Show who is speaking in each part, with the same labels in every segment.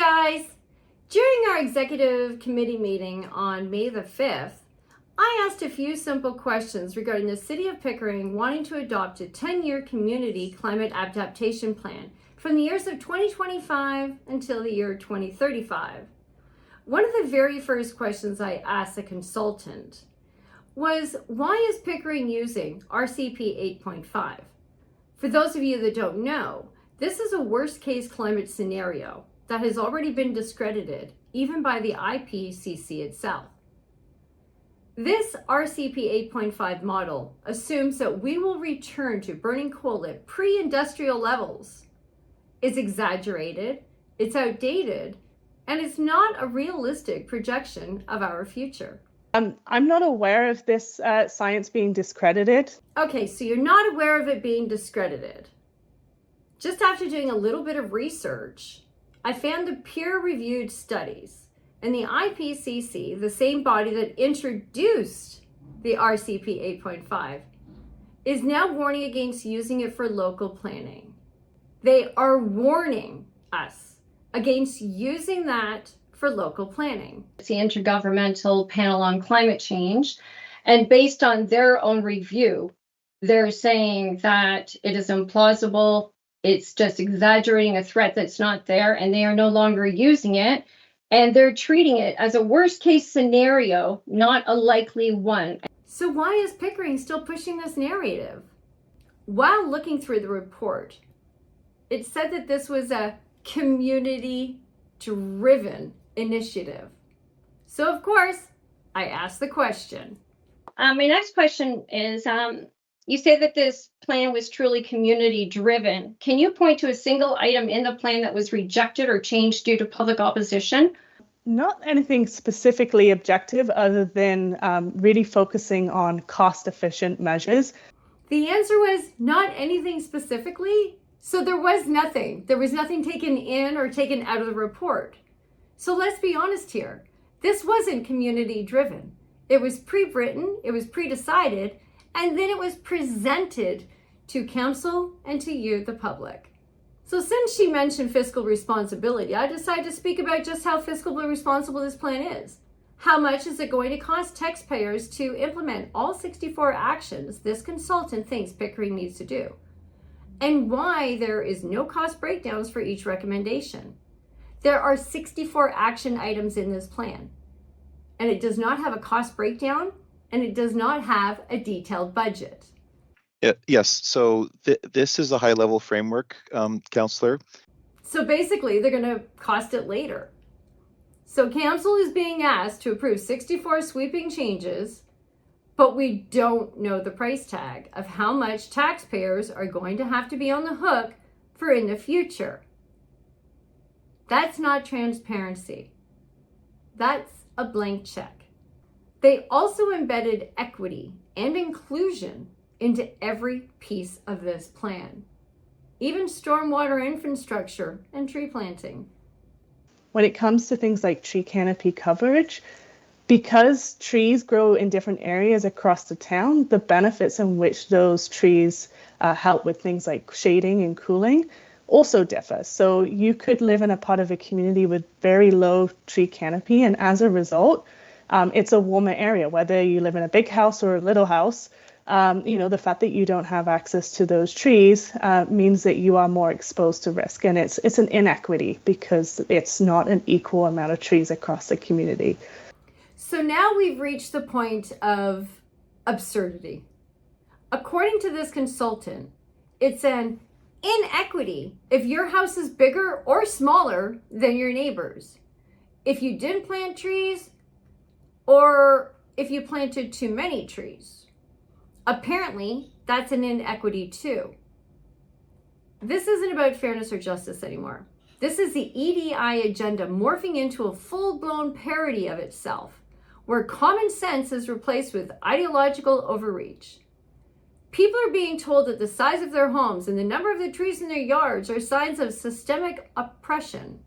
Speaker 1: guys! During our executive committee meeting on May the 5th, I asked a few simple questions regarding the City of Pickering wanting to adopt a 10-year community climate adaptation plan from the years of 2025 until the year 2035. One of the very first questions I asked the consultant was, why is Pickering using RCP 8.5? For those of you that don't know, this is a worst-case climate scenario that has already been discredited, even by the IPCC itself. This RCP 8.5 model assumes that we will return to burning coal at pre-industrial levels. It's exaggerated, it's outdated, and it's not a realistic projection of our future.
Speaker 2: I'm not aware of this science being discredited.
Speaker 1: Okay, so you're not aware of it being discredited. Just after doing a little bit of research, I found the peer-reviewed studies, and the IPCC, the same body that introduced the RCP 8.5, is now warning against using it for local planning. They are warning us against using that for local planning.
Speaker 3: It's the Intergovernmental Panel on Climate Change, and based on their own review, they're saying that it is implausible. It's just exaggerating a threat that's not there, and they are no longer using it. And they're treating it as a worst case scenario, not a likely one.
Speaker 1: So why is Pickering still pushing this narrative? While looking through the report, it said that this was a community-driven initiative. So of course, I asked the question.
Speaker 3: My next question is, you say that this plan was truly community driven. Can you point to a single item in the plan that was rejected or changed due to public opposition?
Speaker 2: Not anything specifically objective other than really focusing on cost-efficient measures.
Speaker 1: The answer was not anything specifically. So there was nothing. There was nothing taken in or taken out of the report. So let's be honest here. This wasn't community driven. It was pre-written, it was pre-decided, and then it was presented to council and to you, the public. So since she mentioned fiscal responsibility, I decided to speak about just how fiscally responsible this plan is. How much is it going to cost taxpayers to implement all 64 actions this consultant thinks Pickering needs to do? And why there is no cost breakdowns for each recommendation. There are 64 action items in this plan, and it does not have a cost breakdown, and it does not have a detailed budget.
Speaker 4: Yes, so this is a high-level framework, Councillor.
Speaker 1: So basically, they're going to cost it later. So council is being asked to approve 64 sweeping changes, but we don't know the price tag of how much taxpayers are going to have to be on the hook for in the future. That's not transparency. That's a blank check. They also embedded equity and inclusion into every piece of this plan, even stormwater infrastructure and tree planting.
Speaker 2: When it comes to things like tree canopy coverage, because trees grow in different areas across the town, the benefits in which those trees help with things like shading and cooling also differ. So you could live in a part of a community with very low tree canopy, and as a result, it's a warmer area, whether you live in a big house or a little house. The fact that you don't have access to those trees means that you are more exposed to risk. And it's an inequity because it's not an equal amount of trees across the community.
Speaker 1: So now we've reached the point of absurdity. According to this consultant, it's an inequity if your house is bigger or smaller than your neighbors. If you didn't plant trees, or if you planted too many trees. Apparently, that's an inequity too. This isn't about fairness or justice anymore. This is the EDI agenda morphing into a full-blown parody of itself, where common sense is replaced with ideological overreach. People are being told that the size of their homes and the number of the trees in their yards are signs of systemic oppression.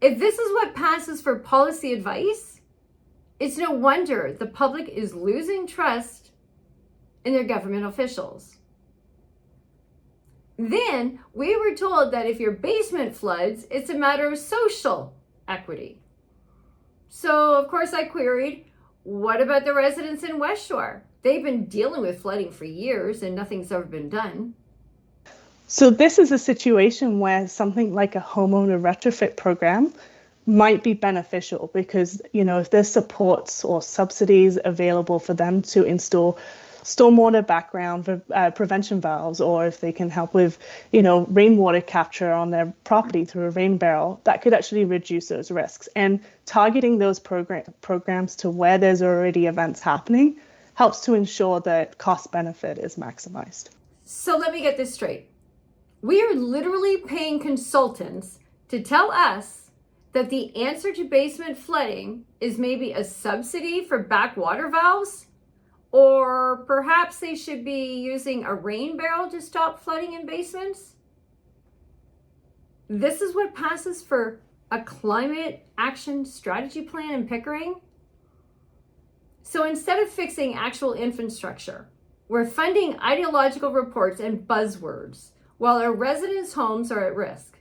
Speaker 1: If this is what passes for policy advice, it's no wonder the public is losing trust in their government officials. Then we were told that if your basement floods, it's a matter of social equity. So, of course, I queried, what about the residents in West Shore? They've been dealing with flooding for years and nothing's ever been done.
Speaker 2: So this is a situation where something like a homeowner retrofit program might be beneficial because, if there's supports or subsidies available for them to install stormwater background prevention valves, or if they can help with, rainwater capture on their property through a rain barrel, that could actually reduce those risks. And targeting those programs to where there's already events happening helps to ensure that cost benefit is maximized.
Speaker 1: So let me get this straight. We are literally paying consultants to tell us that the answer to basement flooding is maybe a subsidy for backwater valves, or perhaps they should be using a rain barrel to stop flooding in basements. This is what passes for a climate action strategy plan in Pickering. So instead of fixing actual infrastructure, we're funding ideological reports and buzzwords while our residents' homes are at risk.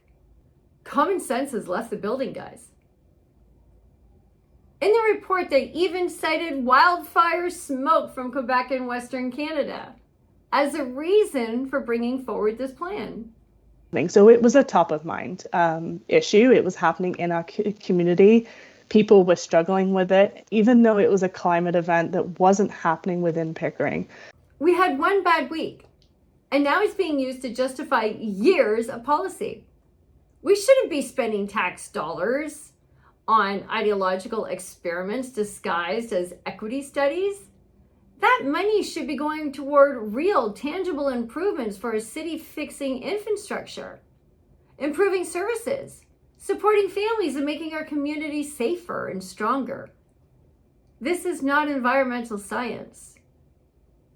Speaker 1: Common sense has left the building, guys. In the report, they even cited wildfire smoke from Quebec and Western Canada as a reason for bringing forward this plan.
Speaker 2: So it was a top of mind issue. It was happening in our community. People were struggling with it, even though it was a climate event that wasn't happening within Pickering.
Speaker 1: We had one bad week, and now it's being used to justify years of policy. We shouldn't be spending tax dollars on ideological experiments disguised as equity studies. That money should be going toward real, tangible improvements for a city, fixing infrastructure, improving services, supporting families, and making our community safer and stronger. This is not environmental science.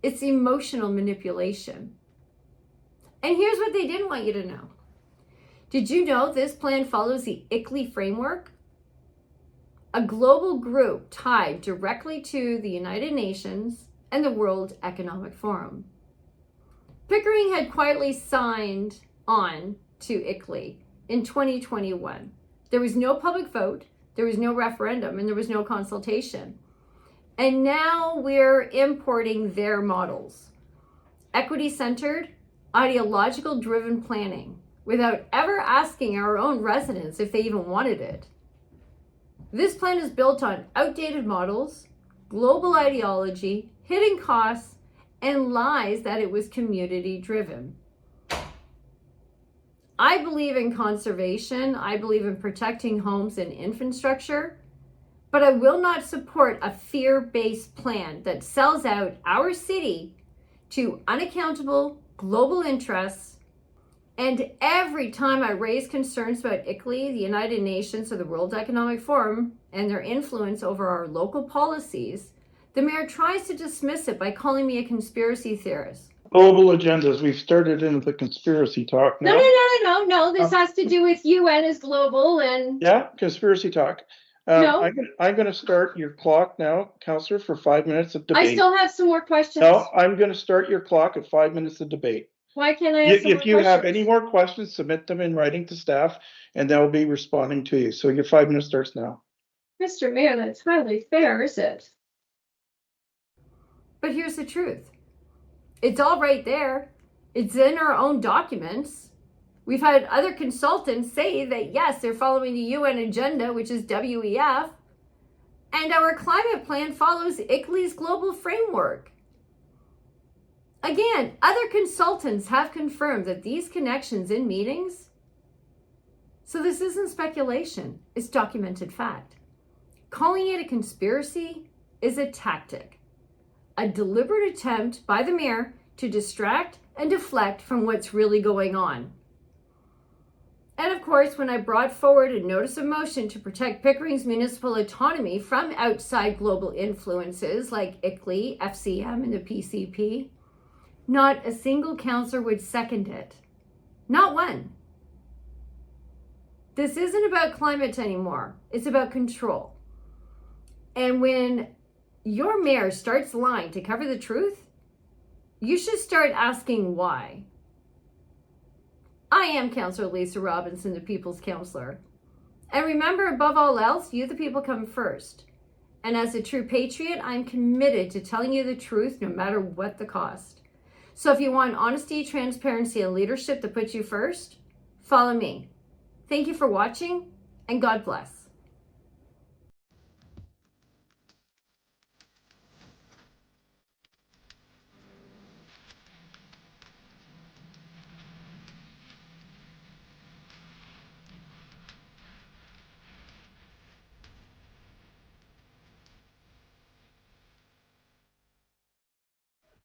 Speaker 1: It's emotional manipulation. And here's what they didn't want you to know. Did you know this plan follows the ICLEI framework? A global group tied directly to the United Nations and the World Economic Forum. Pickering had quietly signed on to ICLEI in 2021. There was no public vote, there was no referendum, and there was no consultation. And now we're importing their models. Equity-centered, ideological driven planning without ever asking our own residents if they even wanted it. This plan is built on outdated models, global ideology, hidden costs, and lies that it was community driven. I believe in conservation. I believe in protecting homes and infrastructure, but I will not support a fear-based plan that sells out our city to unaccountable global interests. And every time I raise concerns about ICLEI, the United Nations, or the World Economic Forum, and their influence over our local policies, the mayor tries to dismiss it by calling me a conspiracy theorist.
Speaker 5: Global agendas. We've started into the conspiracy talk now.
Speaker 3: No. This has to do with UN as global and.
Speaker 5: Yeah, conspiracy talk.
Speaker 3: No.
Speaker 5: I'm going to start your clock now, Councillor, for 5 minutes of debate.
Speaker 3: I still have some more questions.
Speaker 5: No, I'm going to start your clock at 5 minutes of debate.
Speaker 3: Why can't I have some more
Speaker 5: If you have
Speaker 3: questions?
Speaker 5: any more questions, submit them in writing to staff, and they'll be responding to you. So your 5 minutes starts now.
Speaker 3: Mr. Mayor, that's hardly fair, is it?
Speaker 1: But here's the truth. It's all right there. It's in our own documents. We've had other consultants say that, yes, they're following the UN agenda, which is WEF, and our climate plan follows ICLEI's global framework. Again, other consultants have confirmed that these connections in meetings, so this isn't speculation, it's documented fact. Calling it a conspiracy is a tactic, a deliberate attempt by the mayor to distract and deflect from what's really going on. And of course, when I brought forward a notice of motion to protect Pickering's municipal autonomy from outside global influences like ICLEI, FCM, and the PCP, not a single councillor would second it. Not one. This isn't about climate anymore. It's about control. And when your mayor starts lying to cover the truth, you should start asking why. I am Councillor Lisa Robinson, the People's Councillor. And remember, above all else, you the people come first. And as a true patriot, I'm committed to telling you the truth no matter what the cost. So if you want honesty, transparency, and leadership that puts you first, follow me. Thank you for watching, and God bless.